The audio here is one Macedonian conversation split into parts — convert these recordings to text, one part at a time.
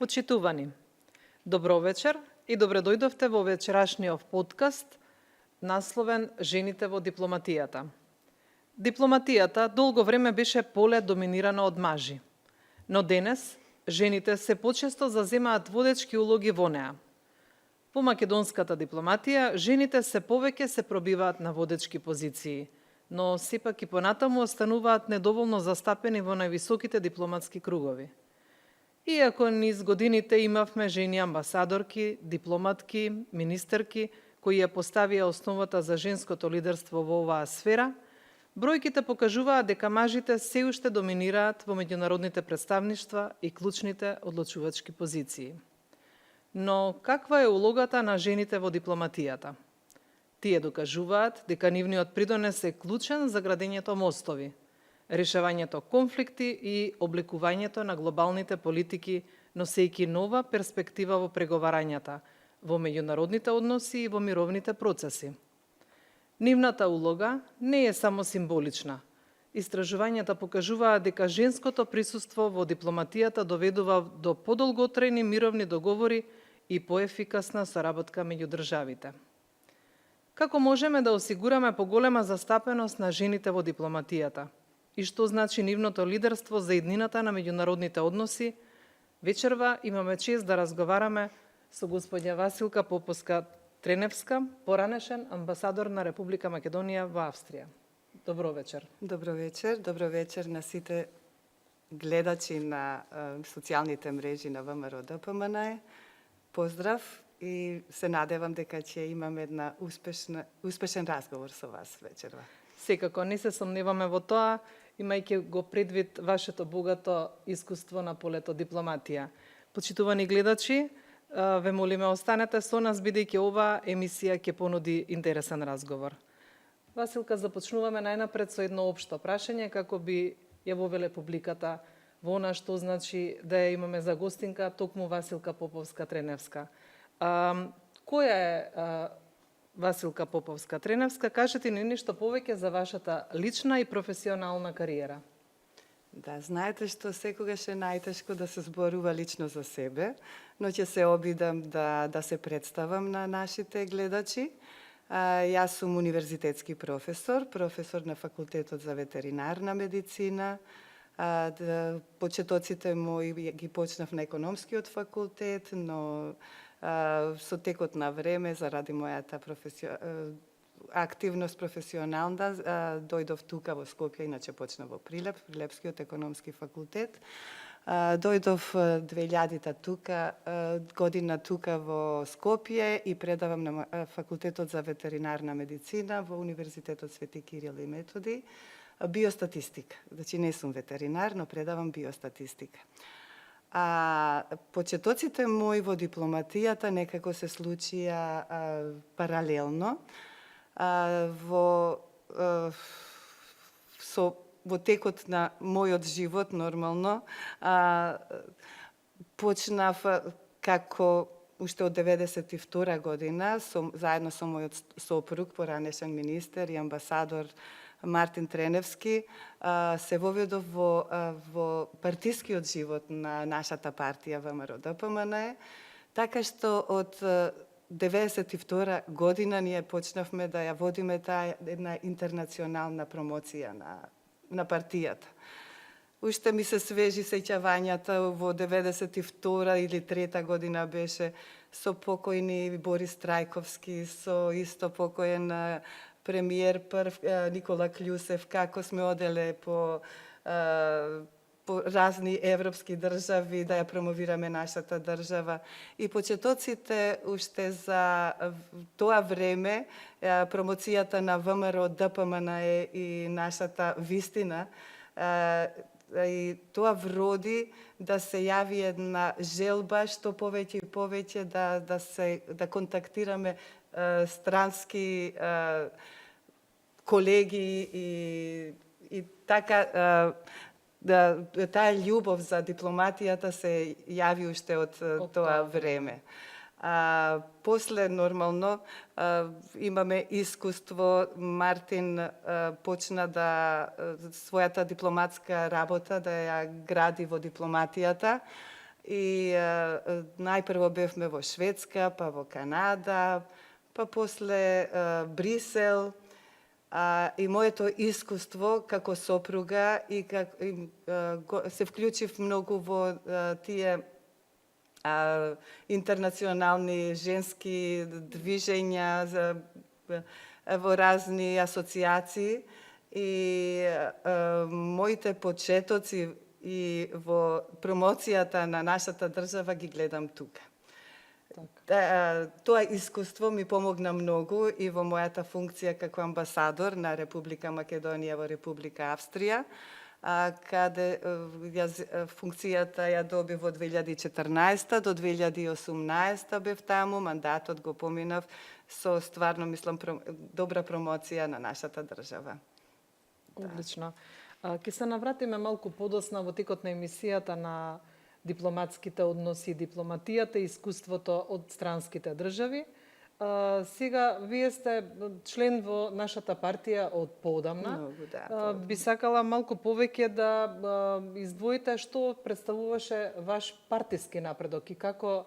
Почитувани, добро вечер и добре дојдовте во вечерашниот подкаст насловен Жените во дипломатијата. Дипломатијата долго време беше поле доминирано од мажи, но денес жените се почесто заземаат водечки улоги во неа. Во македонската дипломатија жените се повеќе се пробиваат на водечки позиции, но сепак и понатаму остануваат недоволно застапени во највисоките дипломатски кругови. Иако низ годините имавме жени амбасадорки, дипломатки, министерки, кои ја поставија основата за женското лидерство во оваа сфера, бројките покажуваат дека мажите се уште доминираат во меѓународните представништва и клучните одлучувачки позиции. Но каква е улогата на жените во дипломатијата? Тие докажуваат дека нивниот придонес е клучен за градењето мостови, решавањето конфликти и обликувањето на глобалните политики, носејќи нова перспектива во преговарањата, во меѓународните односи и во мировните процеси. Нивната улога не е само символична. Истражувањата покажуваат дека женското присуство во дипломатијата доведува до подолготрајни мировни договори и поефикасна соработка меѓу државите. Како можеме да осигураме поголема застапеност на жените во дипломатијата? И што значи нивното лидерство за иднината на меѓународните односи? Вечерва имаме чест да разговараме со господја Василка Поповска-Треневска, поранешен амбасадор на Република Македонија во Австрија. Добро вечер. Добро вечер на сите гледачи на социјалните мрежи на ВМРО ДПМН. Поздрав и се надевам дека ќе имаме една успешен разговор со вас вечерва. Секако, не се сомневаме во тоа, имајќи го предвид вашето богато искуство на полето дипломатија. Почитувани гледачи, ве молиме останете со нас, бидејќи оваа емисија ќе понуди интересен разговор. Василка, започнуваме најнапред со едно општо прашање, како би ја вовеле публиката во она што значи да ја имаме за гостинка токму Василка Поповска-Треневска. Која е Василка Поповска-Треневска? Кажете ни нешто повеќе за вашата лична и професионална кариера. Да, знаете што секогаш е најтешко да се зборува лично за себе, но ќе се обидам да се представам на нашите гледачи. Јас сум универзитетски професор на Факултетот за ветеринарна медицина. Почетоците мои ги почнав на економскиот факултет, но со текот на време, заради мојата активност професионална, дојдов тука во Скопје, иначе почнав во Прилепскиот економски факултет. Дојдов 2000 година тука во Скопје и предавам на Факултетот за ветеринарна медицина во Универзитетот Свети Кирил и Методи. Биостатистика. Значи не сум ветеринар, но предавам биостатистика. Почетоците мои во дипломатијата некако се случија паралелно. Во текот на мојот живот, нормално, почнав како уште од 92 година, заедно со мојот сопруг, поранешен министер и амбасадор Мартин Треневски, се воведов во партискиот живот на нашата партија ВМРО ДПМН, така што од 92 година ние почнавме да ја водиме таа една интернационална промоција на партијата. Уште ми се свежи сеќавањата во 92 или 3 година беше со покојни Борис Трајковски, со исто покоен премиер прв Никола Клјусев, како сме оделе по разни европски држави да ја промовираме нашата држава. И почетоците уште за тоа време промоцијата на ВМРО ДПМН и нашата вистина и тоа вроди да се јави една желба што повеќе и повеќе да контактираме странски колеги и така таа љубов за дипломатијата се јави уште од тоа време. После, нормално, имаме искуство. Мартин почна својата дипломатска работа да ја гради во дипломатијата И најпрво бевме во Шведска, па во Канада, па после Брисел. И моето искуство како сопруга се вклучив многу во тие интернационални женски движења во разни асоциации и моите почетоци и во промоцијата на нашата држава ги гледам тука. Тоа искуство ми помогна многу и во мојата функција како амбасадор на Република Македонија во Република Австрија, каде функцијата ја добив од 2014 до 2018 бев таму, мандатот го поминав со стварно, мислам, добра промоција на нашата држава. Одлично. Ке се навратиме малку подосна во текот на емисијата на дипломатските односи и дипломатијата и искуството од странските држави. Сега, вие сте член во нашата партија од поодамна. Многу, да. Би сакала малку повеќе да издвоите што представуваше ваш партиски напредок и како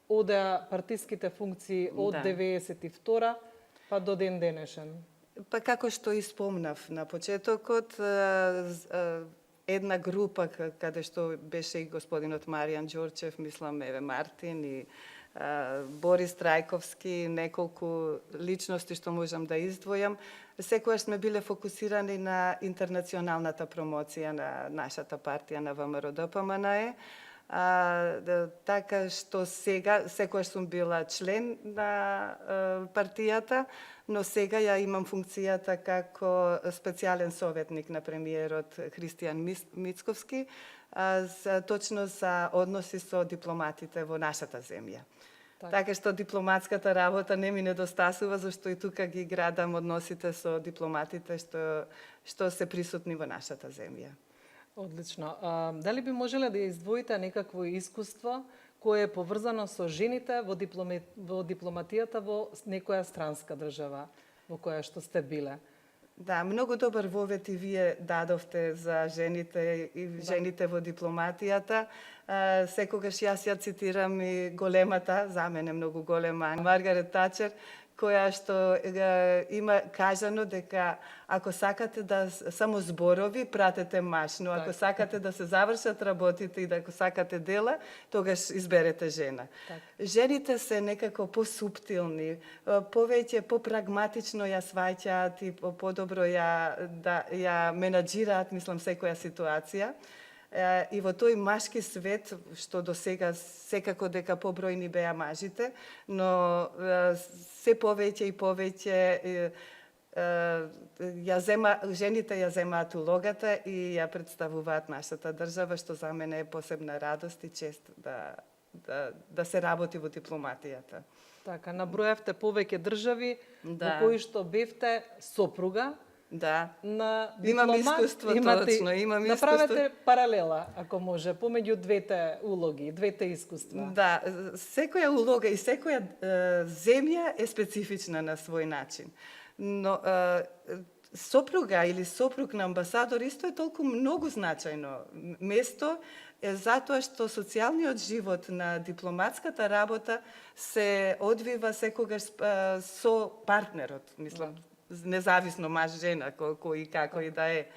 одеа партиските функции од 92 па до ден денешен. Па како што испомнав на почетокот, една група каде што беше и господинот Маријан Ѓорчев, мислам Еве Мартин и Борис Трајковски, неколку личности што можам да издвојам, секогаш сме биле фокусирани на интернационалната промоција на нашата партија на ВМРО-ДПМНЕ. Така што сега, секогаш сум била член на партијата, но сега ја имам функцијата како специјален советник на премиерот Христијан Мицковски, точно за односи со дипломатите во нашата земја. Така што дипломатската работа не ми недостасува, зашто и тука ги градам односите со дипломатите што се присутни во нашата земја. Одлично. Дали би можеле да ја издвоите некакво искуство кое е поврзано со жените во дипломатијата во некоја странска држава во која што сте биле? Да, многу добар вовет и вие дадовте за жените и жените во дипломатијата. Секогаш јас ја цитирам и големата, за мене многу голема, Маргарет Тачер, која што има кажано дека ако сакате да само зборови, пратете маш, но ако сакате да се завршат работите и да ако сакате дела, тогаш изберете жена. Жените се некако посуптилни, повеќе попрагматично ја сваќаат и подобро ја менаџираат, мислам, секоја ситуација. И во тој машки свет, што до сега секако дека побројни беа мажите, но се повеќе и повеќе жените ја земаат улогата и ја представуваат нашата држава, што за мене е посебна радост и чест да се работи во дипломатијата. Така, набројавте повеќе држави во кои што бевте сопруга. Да. На имам искуство, точно, имам искуство. Направете паралела, ако може, помеѓу двете улоги, двете искуства. Да, секоја улога и секоја земја е специфична на свој начин. Но сопруга или сопруг на амбасадор исто е толку многу значајно место, затоа што социјалниот живот на дипломатската работа се одвива секогаш со партнерот, мислам. Независно маж-жена, кој и како и да е.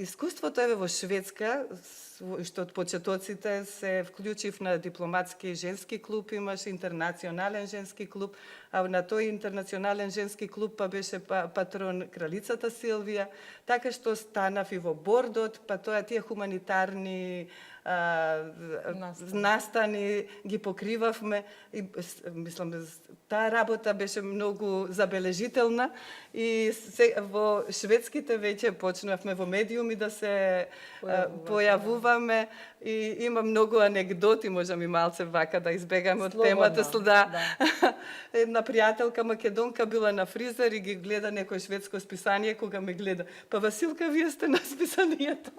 Искуството е во Шведска, што од почетоците се вклучив на дипломатски женски клуб, имаше интернационален женски клуб, а на тој интернационален женски клуб па беше патрон кралицата Силвија, така што станав и во бордот, па тоа тие хуманитарни настани ги покривавме и мислам таа работа беше многу забележителна и во шведските веќе почнавме во медиуми да се појавуваме и има многу анегдоти, можам и малце вака да избегаме од темата. Една пријателка македонка била на фризер и ги гледа некој шведско списание, кога ме гледа. Па Василка, вие сте на списанието.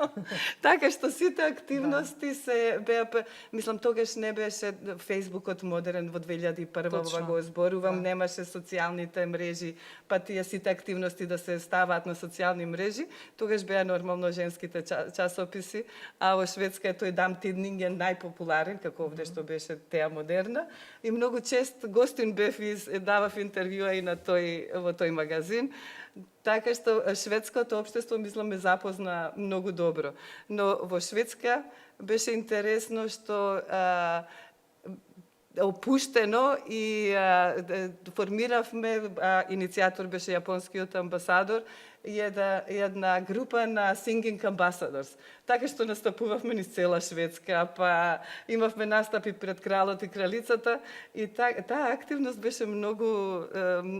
Така што сите активности се беа, мислам, тогаш не беше Фејсбукот модерен во 2001 го зборувам, немаше социјалните мрежи, па тие сите активности да се ставаат на социјални мрежи, тогаш беа нормално женските часописи, а во Шведска е тој тој дамтиднинг е најпопуларен, како овде што беше теа модерна. И многу чест гостин бев и давав интервјуа и во тој магазин. Така што шведското општество, мислам, ме запозна многу добро. Но во Шведска беше интересно што опуштено и формиравме, иницијатор беше јапонскиот амбасадор, и една група на Singing Ambassadors. Така што настапувавме низ цела Шведска, па имавме настапи пред кралот и кралицата и таа активност беше многу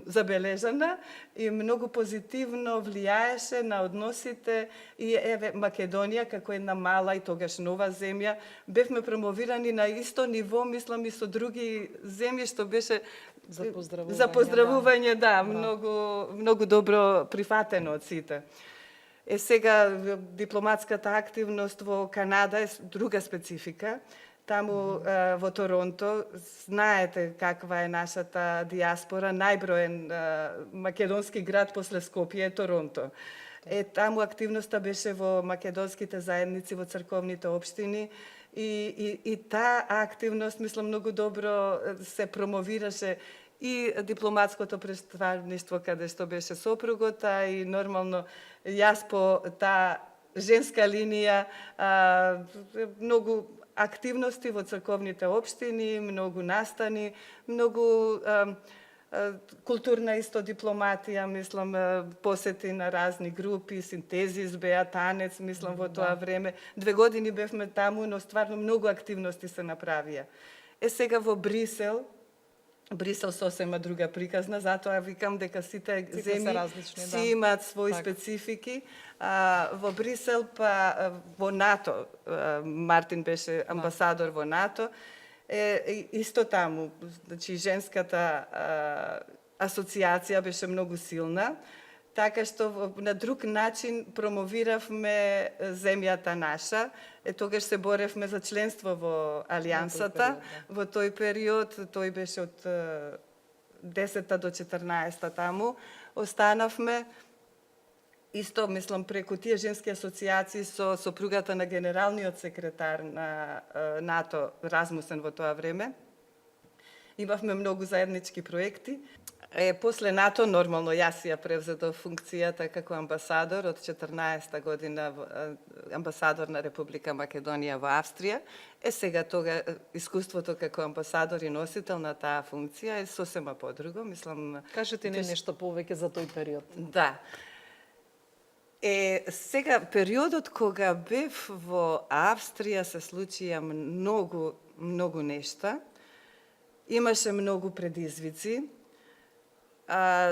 забележана и многу позитивно влијаеше на односите и еве Македонија како една мала и тогаш нова земја бевме промовирани на исто ниво, мислам и со други земји што беше за поздравување, да, многу добро прифатено од сите. Сега дипломатската активност во Канада е друга специфика. Таму во Торонто, знаете каква е нашата диаспора, најброен македонски град после Скопје е Торонто. Таму активноста беше во македонските заедници, во црковните општини и таа активност, мислам, многу добро се промовираше и дипломатското представништво каде што беше сопругота и нормално јас по таа женска линија многу активности во црковните општини, многу настани, многу културна исто дипломатија, мислам, посети на разни групи, синтезис беа, танец, мислам, во тоа време. 2 години бевме таму, но стварно многу активности се направија. Сега во Брисел сосема друга приказна, затоа викам дека сите земји си имаат своји специфики. Во Брисел, па во НАТО, Мартин беше амбасадор во НАТО, исто таму, значи женската асоциација беше многу силна, така што на друг начин промовиравме земјата наша. Тогаш се боревме за членство во Алијансата. Во тој период, тој беше од 10-та до 14-та таму, останавме. Исто, мислам, преку тие женски асоциации со сопругата на генералниот секретар на НАТО Расмусен во тоа време. Имавме многу заеднички проекти. После НАТО, нормално, јас ја превзедов функцијата како амбасадор од 14-та година амбасадор на Република Македонија во Австрија. Сега тога искуството како амбасадор и носител на таа функција е сосема подруго, мислам. Кажете ни нешто повеќе за тој период. Да. Сега, периодот кога бев во Австрија се случија многу нешта. Имаше многу предизвици.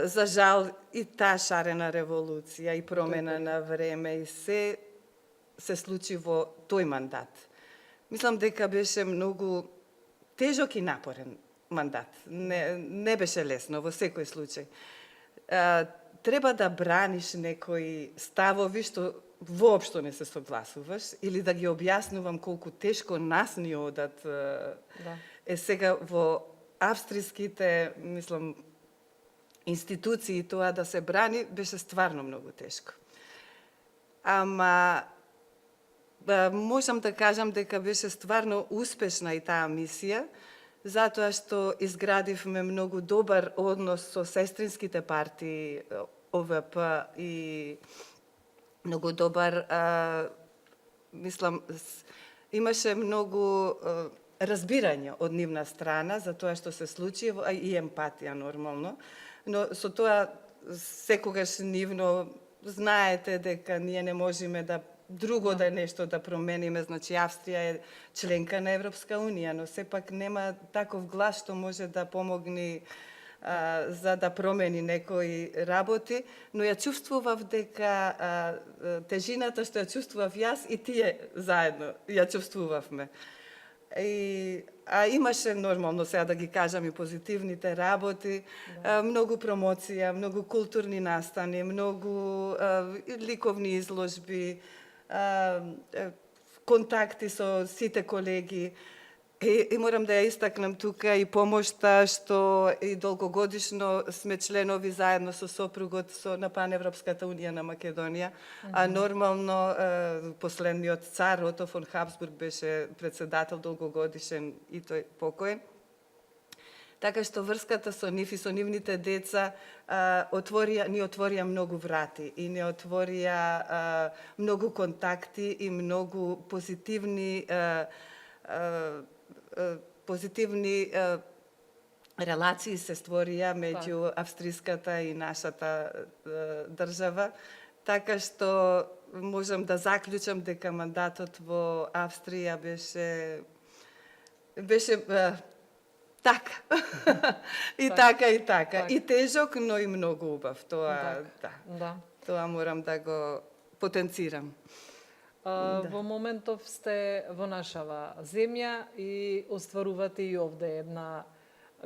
За жал и таа шарена револуција и промена на време и се случи во тој мандат. Мислам дека беше многу тежок и напорен мандат. Не беше лесно во секој случај. Треба да браниш некои ставови што воопшто не се согласуваш или да ги објаснувам колку тешко нас ни одат. Сега во австриските, мислам, институции тоа да се брани беше стварно многу тешко. Ама можам да кажам дека беше стварно успешна и таа мисија, затоа што изградивме многу добар однос со сестринските партии ОВП и многу добар, мислам, имаше многу разбирање од нивна страна за тоа што се случи и емпатија нормално, но со тоа секогаш нивно знаете дека ние не можеме да друго да нешто да промениме, значи Австрија е членка на Европска Унија, но сепак нема таков глас што може да помогне за да промени некои работи, но ја чувствував дека тежината што ја чувствував јас и тие заедно ја чувствувавме. Имаше нормално, сега да ги кажам, и позитивните работи, многу промоција, многу културни настани, многу ликовни изложби, контакти со сите колеги. И морам да ја истакнам тука и помошта што и долгогодишно сме членови заедно со сопругот на Паневропската унија на Македонија, а нормално последниот цар Ото фон Хабсбург беше председател долгогодишен и тој покоен. Така што врската со нив и со нивните деца ни отворија многу врати и ни отворија многу контакти и многу позитивни релации се створија меѓу австриската и нашата држава. Така што можам да заклучам дека мандатот во Австрија беше така. И така, и така. И тежок, но и многу убав. Тоа, да. Тоа морам да го потенцирам. Во моментов сте во нашава земја и остварувате и овде една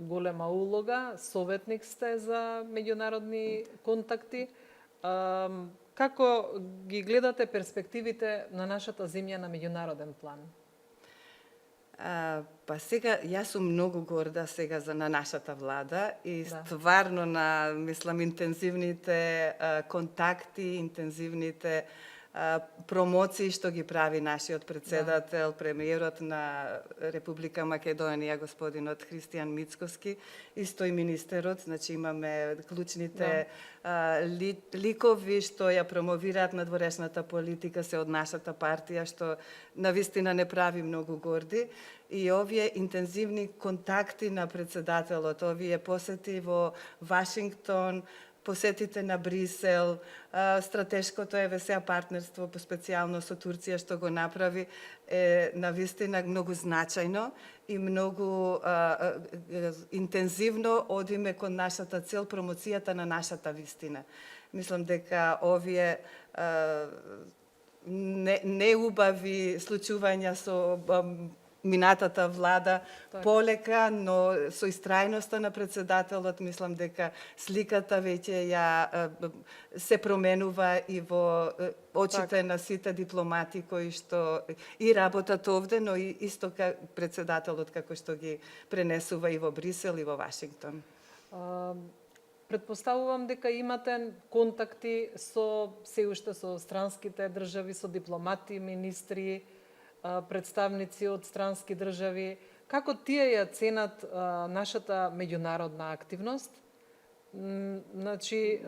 голема улога. Советник сте за меѓународни контакти. Како ги гледате перспективите на нашата земја на меѓународен план? Па сега, јас сум многу горда сега на нашата влада и стварно мислам, интензивните контакти, интензивните промоции што ги прави нашиот председател, премиерот на Република Македонија, господинот Христијан Мицкоски, исто и министерот, значи имаме клучните ликови што ја промовираат надворешната политика, се од нашата партија, што навистина не прави многу горди. И овие интензивни контакти на председателот, овие посети во Вашингтон, посетите на Брисел, стратешкото ЕВСА партнерство, специјално со Турција што го направи, е навистина многу значајно и многу интензивно одиме кон нашата цел, промоцијата на нашата вистина. Мислам дека овие неубави случувања со минатата влада полека, но со истрајноста на председателот, мислам дека сликата веќе се променува и во очите на сите дипломати кои што и работат овде, но и исто председателот како што ги пренесува и во Брисел и во Вашингтон. Предпоставувам дека имате контакти се уште со странските држави, со дипломати, министри, представници од странски држави. Како тие ја ценат нашата меѓународна активност? Значи,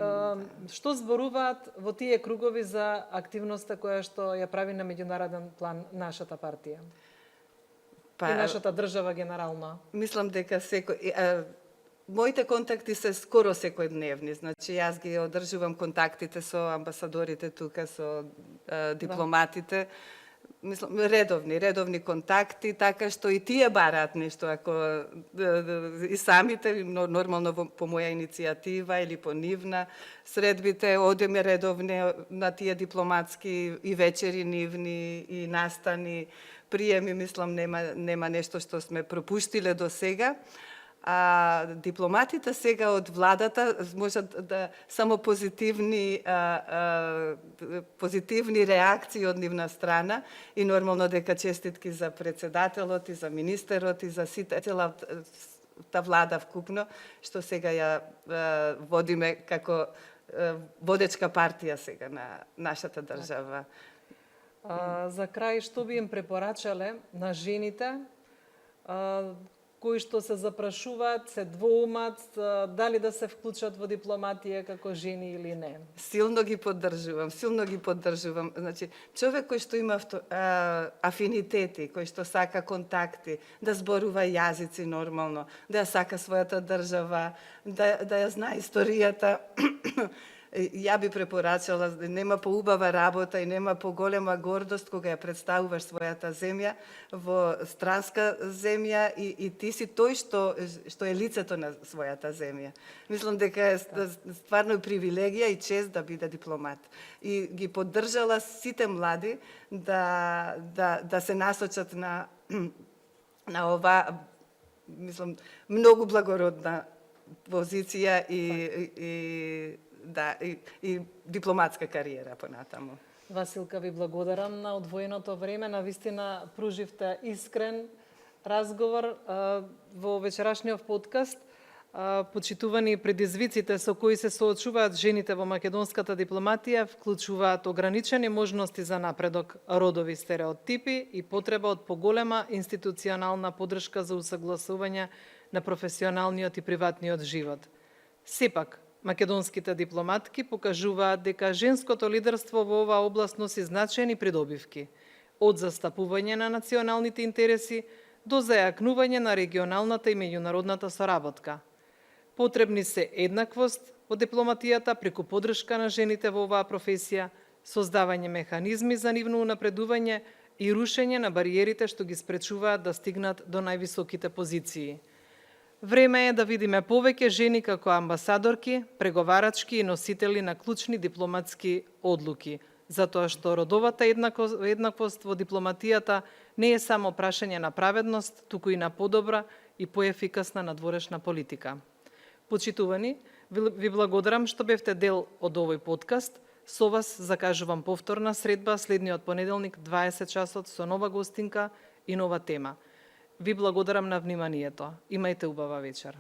што зборуваат во тие кругови за активноста која што ја прави на меѓународен план нашата партија? И нашата држава генерално? Мислам дека моите контакти се скоро секојдневни. Значи, јас ги одржувам контактите со амбасадорите тука, со дипломатите. Мислам, редовни контакти, така што и тие бараат нешто, ако и самите, нормално по моја иницијатива или по нивна, средбите одиме редовни на тие дипломатски и вечери нивни, и настани, приеми, мислам, нема нешто што сме пропуштиле до сега. А дипломатите сега од владата можат да само позитивни реакции од нивна страна и нормално дека честитки за председателот и за министерот и за сите целата влада вкупно што сега ја водиме како водечка партија сега на нашата држава. За крај, што би им препорачале на жените кои што се запрашуваат, се двоумат, дали да се вклучат во дипломатија како жени или не? Силно ги поддржувам. Значи, човек кој што има афинитети, кој што сака контакти, да зборува јазици нормално, да ја сака својата држава, да ја знае историјата, ја би препорачала, нема поубава работа и нема поголема гордост кога ја представуваш својата земја во странска земја и ти си тој што е лицето на својата земја. Мислам дека е стварно привилегија и чест да биде дипломат. И ги поддржала сите млади да се насочат на ова, мислам, многу благородна позиција и дипломатска кариера понатаму. Василка, ви благодарам на одвоеното време. Навистина пруживте искрен разговор во вечерашниот подкаст. Почитувани предизвиците со кои се соочуваат жените во македонската дипломатија вклучуваат ограничени можности за напредок, родови стереотипи и потреба од поголема институционална поддршка за усагласување на професионалниот и приватниот живот. Сепак, македонските дипломатки покажуваат дека женското лидерство во оваа област носи значајни придобивки, од застапување на националните интереси до зајакнување на регионалната и меѓународната соработка. Потребни се еднаквост во дипломатијата преку поддршка на жените во оваа професија, создавање механизми за нивно унапредување и рушење на бариерите што ги спречуваат да стигнат до највисоките позиции. Време е да видиме повеќе жени како амбасадорки, преговарачки и носители на клучни дипломатски одлуки, затоа што родовата еднаквост во дипломатијата не е само прашање на праведност, туку и на подобра и поефикасна надворешна политика. Почитувани, ви благодарам што бевте дел од овој подкаст. Со вас закажувам повторна средба следниот понеделник 20 часот со нова гостинка и нова тема. Ви благодарам на вниманието. Имајте убава вечер.